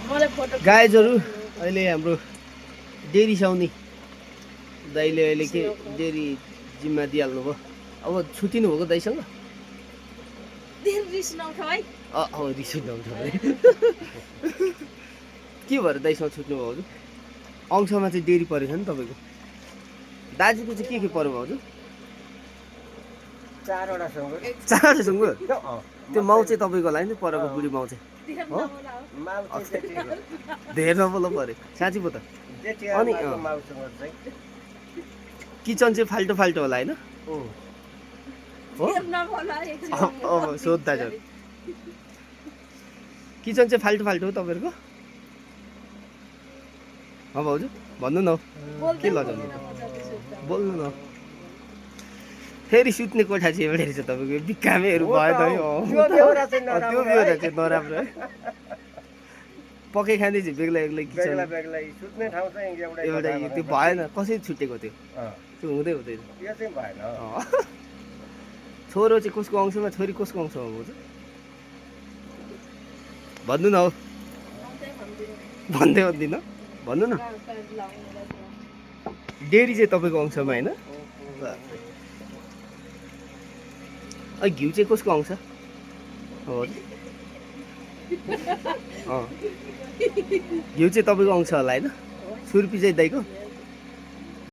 गाइजहरू अहिले हाम्रो डेरी साउने दाइले अहिले के डेरी जिम्मा दिइहाल्नु भयो। अब छुट्टिनु भएको दाइसँग रिस उठाउँछ है के भएर दाइसँग छुट्नु भयो हजुर? अंशमा चाहिँ डेरी परेछ नि तपाईँको। दाजुको चाहिँ के पऱ्यो हजुर? 4वटा सँगै। 4वटा सँगै? त्यो माउ चाहिँ तपाईँको लागि नि परको बुढी माउ चाहिँ हो? धेर नबोल्नु पऱ्यो साँच्ची पो त। अनि किचन चाहिँ फाल्टो फाल्टो होला होइन? हो सोद्धा छ। किचन चाहिँ फाल्टो फाल्टो हो तपाईँहरूको? हो भाउजू भन्नु न के लजाउनु बोल्नु न। फेरि सुत्ने कोठा चाहिँ एउटै रहेछ तपाईँको बिक्कामेहरू भयो त है। त्यो बेहोरा चाहिँ नराम्रो है। पकाइ खाँदै चाहिँ बेग्ला एक्लै किचन सुत्ने ठाउँ चाहिँ एउटै त्यो भएन। कसरी छुटेको त्यो त्यो हुँदै हुँदैन। यो चाहिँ भएन। छोरो चाहिँ कसको अंशमा छोरी कसको अंशमा भाउजू भन्नु न हौ। भन्दै भन्दिनँ भन्नु न। डेरी चाहिँ तपाईँको अंशमा होइन? घिउ चाहिँ कसको अंश हो? घिउ चाहिँ तपाईँको अंश होला होइन? छुर्पी चाहिँ दाइको?